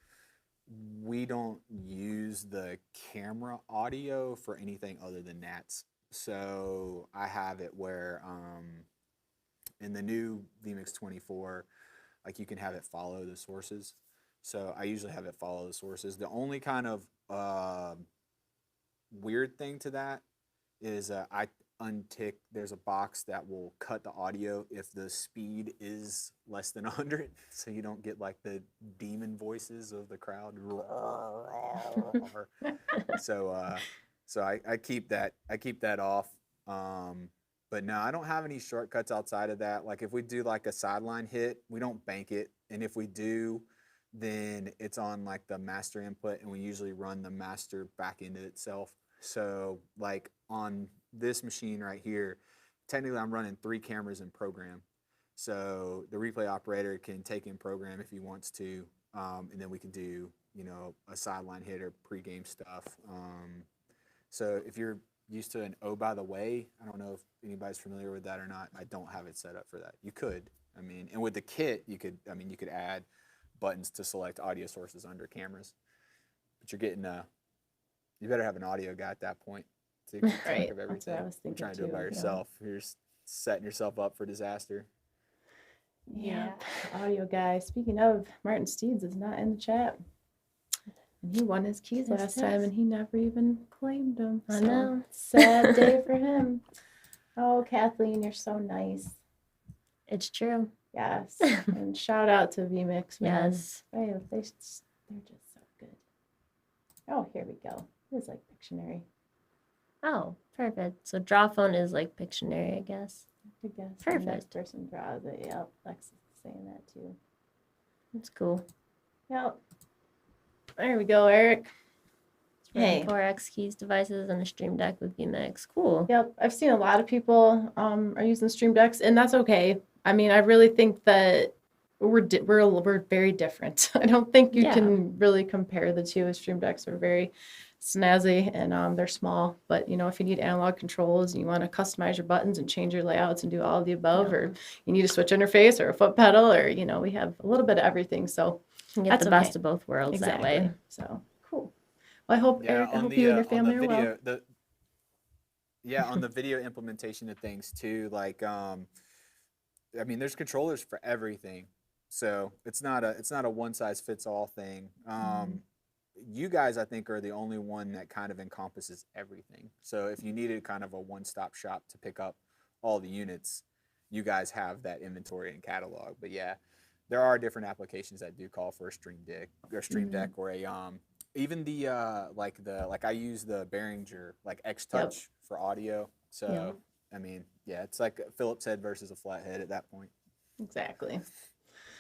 We don't use the camera audio for anything other than NATs. So I have it where in the new vMix 24, like you can have it follow the sources. So I usually have it follow the sources. The only kind of weird thing to that is I untick, there's a box that will cut the audio if the speed is less than 100, so you don't get like the demon voices of the crowd. So I keep that off. But no, I don't have any shortcuts outside of that. Like if we do like a sideline hit, we don't bank it, and if we do, then it's on like the master input, and we usually run the master back into itself. So like on this machine right here, technically I'm running 3 cameras in program. So the replay operator can take in program if he wants to, and then we can do, you know, a sideline hit or pregame stuff. So if you're used to an oh, by the way, I don't know if anybody's familiar with that or not. I don't have it set up for that. You could, I mean, and with the kit, you could add buttons to select audio sources under cameras, but you're getting you better have an audio guy at that point to keep track of everything. That's what I was thinking. You're trying to do it by yourself. You're just setting yourself up for disaster. Yeah. Audio guy. Speaking of, Martin Steeds is not in the chat. And he won his keys last time, and he never even claimed them. I know. Sad day for him. Oh, Kathleen, you're so nice. It's true. Yes. And shout out to vMix, man. Yes. They're just so good. Oh, here we go. It's like Pictionary. Oh, perfect. So draw phone is like Pictionary, I guess. I guess. Perfect. The next person draws it. Yep. Lex is saying that too. That's cool. Yep. There we go, Eric. Hey. 4 X-keys devices and a Stream Deck with vMix. Cool. Yep, I've seen a lot of people are using Stream Decks, and that's okay. I mean, I really think that we're very different. I don't think you Yeah. can really compare the two. Stream Decks are very snazzy and they're small, but you know, if you need analog controls and you want to customize your buttons and change your layouts and do all of the above, Yeah. or you need a switch interface or a foot pedal, or you know, we have a little bit of everything. So You can get that's the best of both worlds that way. So cool. Well, I hope Eric, I hope you and your family are well. On the video implementation of things too, like I mean, there's controllers for everything, so it's not a one size fits all thing. You guys, I think, are the only one that kind of encompasses everything. So if you needed kind of a one-stop shop to pick up all the units, you guys have that inventory and catalog. But yeah, there are different applications that do call for a Stream Deck or a even the like I use the Behringer like X Touch for audio. So I mean, yeah, it's like a Phillips head versus a flat head at that point. Exactly.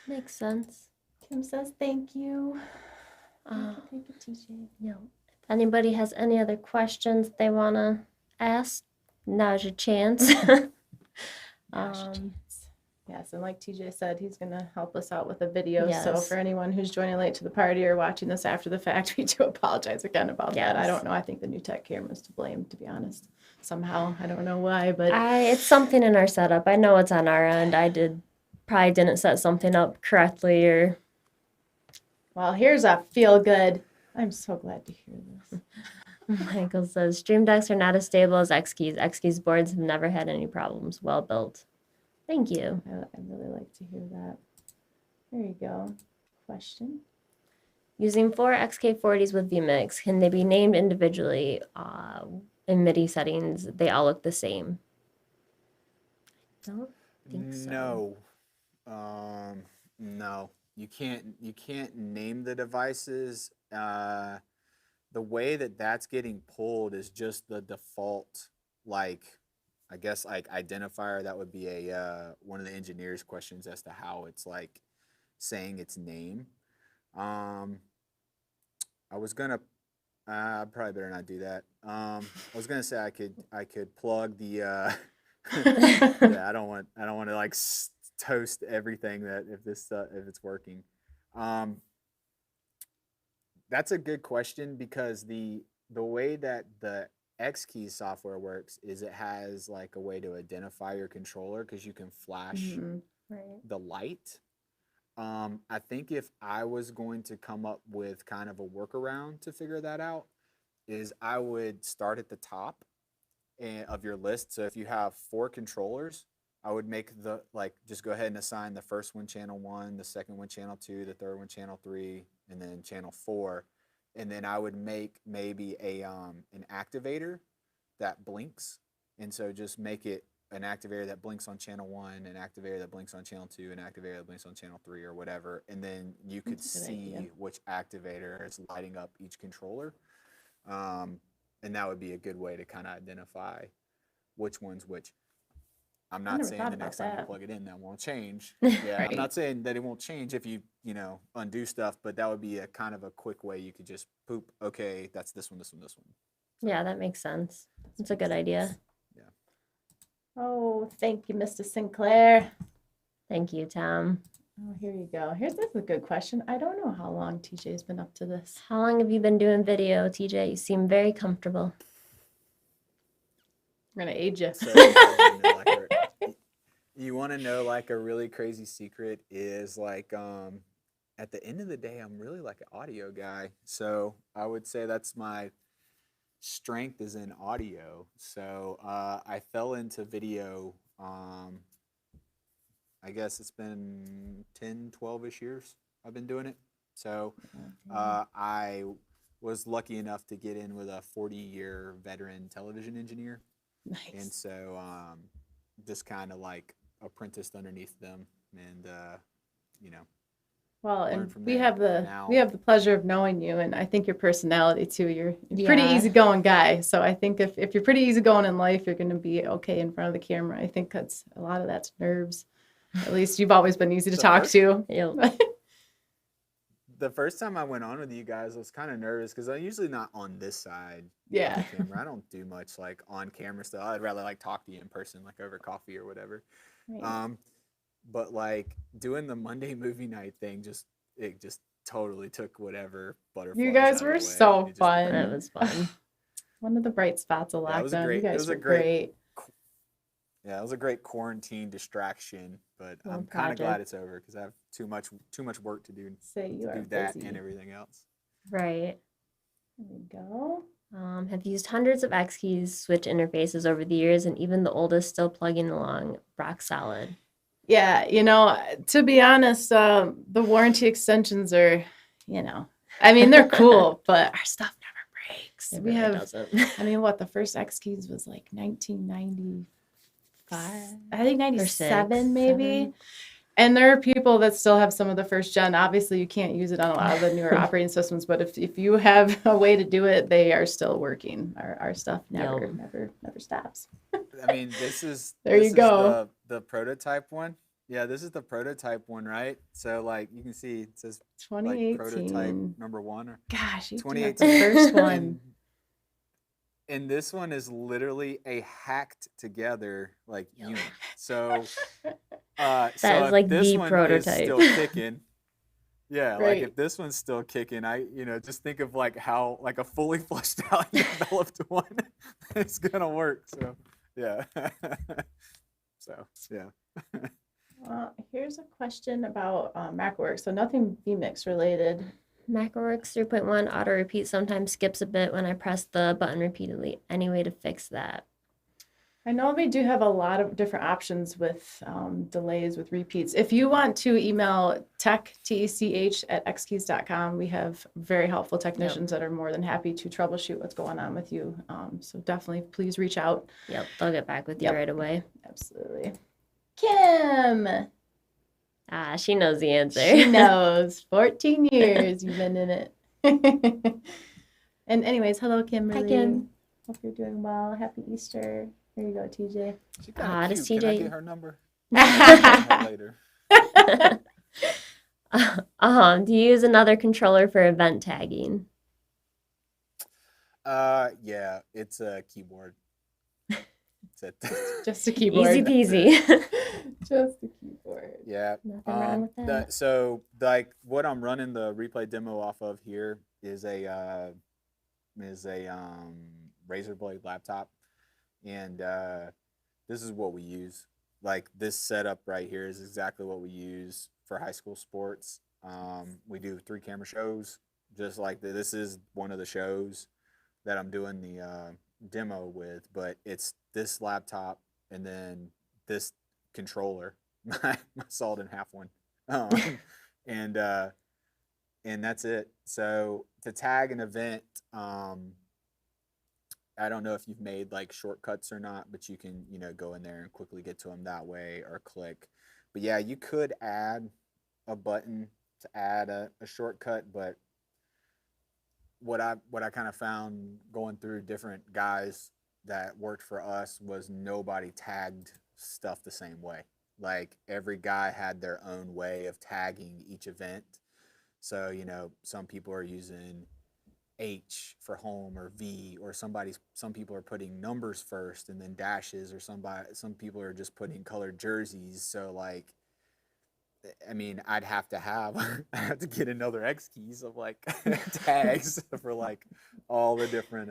Makes sense. Kim says thank you. Thank you, TJ. No. If anybody has any other questions they want to ask, now's your chance. Yes, and like TJ said, he's going to help us out with a video. Yes. So for anyone who's joining late to the party or watching this after the fact, we do apologize again about that. I don't know. I think the new tech camera's to blame, to be honest. Somehow. I don't know why, but... It's something in our setup. I know it's on our end. Probably didn't set something up correctly or... Well, here's a feel good. I'm so glad to hear this. Michael says, Stream Decks are not as stable as X-keys. X-keys boards have never had any problems. Well built. Thank you. I really like to hear that. There you go. Question. Using 4 XK40s with vMix, can they be named individually in MIDI settings? They all look the same. I don't think so. No. You can't name the devices. The way that's getting pulled is just the default, like, I guess, like, identifier. That would be a one of the engineers' questions as to how it's like saying its name. I was gonna I probably better not do that. I was gonna say I could plug the yeah, I don't want to like toast everything that if it's working. That's a good question, because the way that the X-keys software works is it has like a way to identify your controller, because you can flash the light. I think if I was going to come up with kind of a workaround to figure that out, is I would start at the top of your list. So if you have 4 controllers, I would make just go ahead and assign the first one channel 1, the second one channel 2, the third one channel 3, and then channel 4. And then I would make maybe an activator that blinks. And so just make it an activator that blinks on channel 1, an activator that blinks on channel 2, an activator that blinks on channel 3, or whatever. And then you could see which activator is lighting up each controller. And that would be a good way to kind of identify which one's which. I'm not saying the next time you plug it in that won't change. Yeah, right. I'm not saying that it won't change if you undo stuff, but that would be a kind of a quick way you could just poop, okay, that's this one, this one, this one. Yeah, that makes sense. It's a good idea. Yeah. Oh, thank you, Mr. Sinclair. Thank you, Tom. Oh, here you go. This is a good question. I don't know how long TJ's been up to this. How long have you been doing video, TJ? You seem very comfortable. I'm going to age you. So, you want to know like a really crazy secret is like at the end of the day, I'm really like an audio guy. So I would say that's my strength is in audio. So I fell into video, I guess it's been 10, 12-ish years I've been doing it. So I was lucky enough to get in with a 40-year veteran television engineer. Nice. And so just kind of like apprenticed underneath them, and well, and we have the pleasure of knowing you, and I think your personality too. You're a pretty easygoing guy, so I think if you're pretty easygoing in life, you're going to be okay in front of the camera. I think that's a lot of that's nerves. At least you've always been easy to talk to. The the first time I went on with you guys, I was kind of nervous because I'm usually not on this side Yeah. of the camera. I don't do much like on camera stuff. I'd rather like talk to you in person, like over coffee or whatever. Right. But like doing the Monday movie night thing, it just totally took whatever butterflies. You guys out of were the way. so It just- fun. That was fun. One of the bright spots of Yeah, it was a lockdown. great- You it guys was a were great- great. Yeah, it was a great quarantine distraction, but Little I'm kind of glad project. it's over because I have too much work to do Say you to are do that busy. and everything else. Right. There we go. Have used hundreds of X keys switch interfaces over the years, and even the oldest still plugging along rock solid. Yeah, to be honest, the warranty extensions are, I mean, they're cool, but our stuff never breaks. It We really have, doesn't. I mean, the first X keys was like 1995, I think 97 maybe. 7. And there are people that still have some of the first gen. Obviously, you can't use it on a lot of the newer operating systems, but if you have a way to do it, they are still working. Our stuff never stops. I mean, this is There you is go. the prototype one. Yeah, this is the prototype one, right? So like you can see it says like 2018. prototype number 1 or Gosh, you do have 2018. the first one. And this one is literally a hacked together like Yep. unit. So That so is if like this the one prototype. is still kicking. Yeah, like Right. if this one's still kicking, just think of like how like a fully fleshed out developed one is gonna work. So yeah. So yeah. Here's a question about MacWorks. So nothing vMix related. MacWorks 3.1 auto repeat sometimes skips a bit when I press the button repeatedly. Any way to fix that? I know they do have a lot of different options with delays with repeats. If you want to email tech@xkeys.com, we have very helpful technicians that are more than happy to troubleshoot what's going on with you. So definitely please reach out. Yep, they'll get back with you Yep. right away. Absolutely. Kim, Ah, she knows the answer. she knows. 14 years you've been in it. And anyways, hello, Kimberly. Kim. Hope you're doing well. Happy Easter. Here you go, TJ. She kinda does cute. Can I TJ get her number? Her later. Do you use another controller for event tagging? Yeah, it's a keyboard. Just a keyboard. Easy peasy. Just a keyboard. Yeah. Nothing wrong with that. So like what I'm running the replay demo off of here is a razor blade laptop, and this is what we use. Like this setup right here is exactly what we use for high school sports. We do 3 camera shows, just like this is one of the shows that I'm doing the demo with, but it's this laptop and then this controller, my sawed in half one, and that's it. So to tag an event, I don't know if you've made like shortcuts or not, but you can go in there and quickly get to them that way or click. But yeah, you could add a button to add a shortcut, but what I kind of found going through different guys that worked for us was nobody tagged stuff the same way. Like every guy had their own way of tagging each event. So, some people are using H for home or V, or some people are putting numbers first and then dashes, or some people are just putting colored jerseys. So like, I mean, I'd have to get another X keys of like tags for like all the different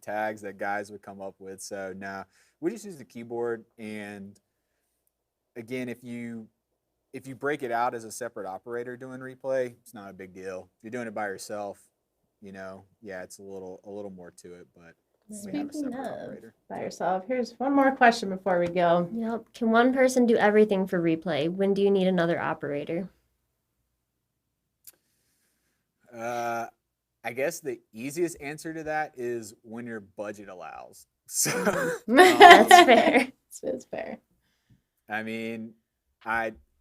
tags that guys would come up with. So now we just use the keyboard. And again, if you break it out as a separate operator doing replay, it's not a big deal. If you're doing it by yourself, yeah, it's a little more to it, but we have a Speaking separate of operator. by yourself, here's one more question before we go. Yep. Can one person do everything for replay? When do you need another operator? I guess the easiest answer to that is when your budget allows. So That's fair. It's fair. I mean,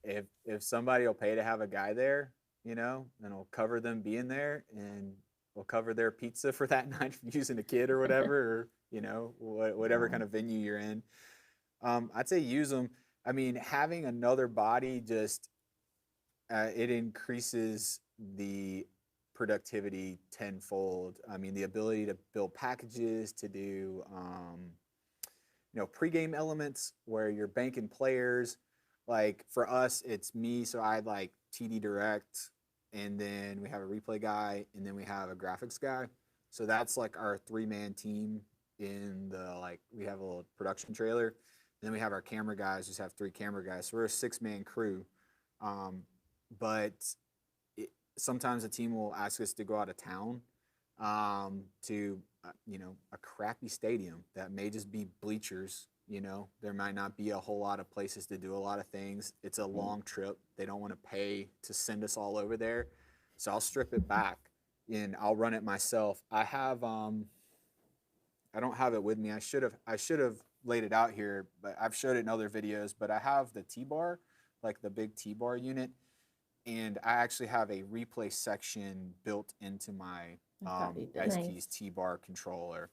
if somebody will pay to have a guy there, and it'll cover them being there, and we'll cover their pizza for that night for using a kid or whatever, or whatever kind of venue you're in. I'd say use them. I mean, having another body just it increases the productivity tenfold. I mean, the ability to build packages, to do, pregame elements where you're banking players. Like for us, it's me. So I like TD Direct, and then we have a replay guy, and then we have a graphics guy. So that's like our 3-man team in the, like, we have a little production trailer. And then we have our camera guys, just have 3 camera guys. So we're a 6-man crew. But sometimes a team will ask us to go out of town to, a crappy stadium that may just be bleachers. There might not be a whole lot of places to do a lot of things. It's a long trip. They don't want to pay to send us all over there. So I'll strip it back and I'll run it myself. I have, I don't have it with me. I should have laid it out here, but I've showed it in other videos, but I have the T-bar, like the big T-bar unit. And I actually have a replay section built into my X-keys T-bar controller.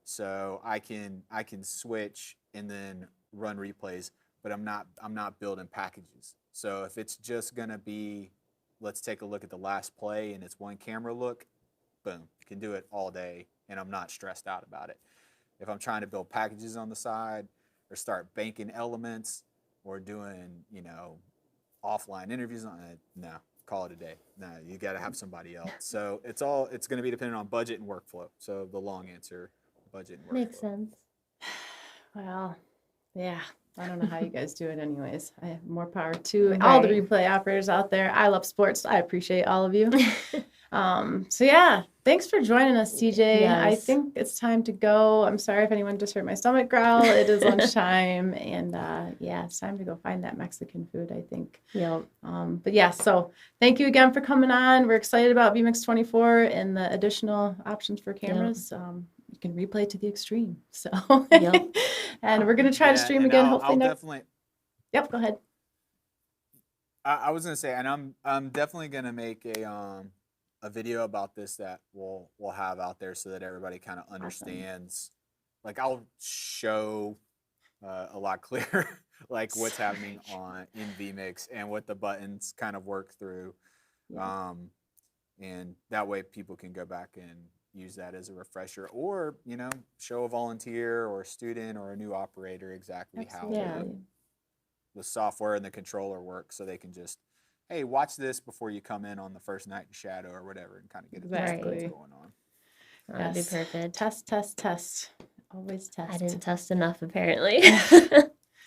So I can switch and then run replays, but I'm not building packages. So if it's just gonna be, let's take a look at the last play and it's one camera look, boom, you can do it all day and I'm not stressed out about it. If I'm trying to build packages on the side or start banking elements or doing, offline interviews on it, no, call it a day. No, you got to have somebody else. So it's going to be dependent on budget and workflow. So the long answer, budget and workflow. Makes sense. Well, yeah. I don't know how you guys do it anyways. I have more power to all the replay operators out there. I love sports. I appreciate all of you. So yeah, thanks for joining us, TJ. Yes. I think it's time to go. I'm sorry if anyone just heard my stomach growl. It is lunchtime, and it's time to go find that Mexican food, I think. Yep. But yeah, so thank you again for coming on. We're excited about vMix 24 and the additional options for cameras. You can replay to the extreme. So, Yep. And we're gonna try to stream again. Hopefully, definitely. Yep. Go ahead. I was gonna say, and I'm definitely gonna make a video about this that we'll have out there so that everybody kind of understands. Awesome. Like I'll show a lot clearer like what's happening in vMix and what the buttons kind of work through, and that way people can go back and use that as a refresher, or show a volunteer or a student or a new operator exactly how the software and the controller work, so they can just, hey, watch this before you come in on the first night in Shadow or whatever, and kind of get a taste of what's going on. That'd be perfect. Test. Always test. I didn't test enough, apparently.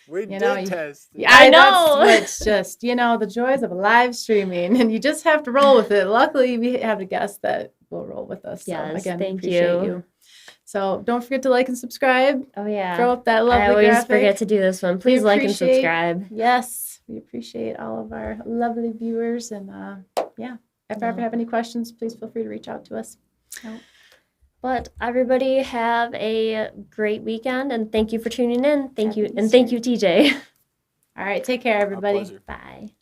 We did test. Yeah, I know. It's just, the joys of live streaming, and you just have to roll with it. Luckily, we have a guest that will roll with us. Yes, so again, thank appreciate you. So don't forget to like and subscribe. Oh, yeah. Throw up that lovely I always graphic. forget to do this one. Please like and subscribe. Yes, we appreciate all of our lovely viewers. And if you ever have any questions, please feel free to reach out to us. But everybody have a great weekend, and thank you for tuning in. Thank you, TJ. All right, take care, everybody. Bye.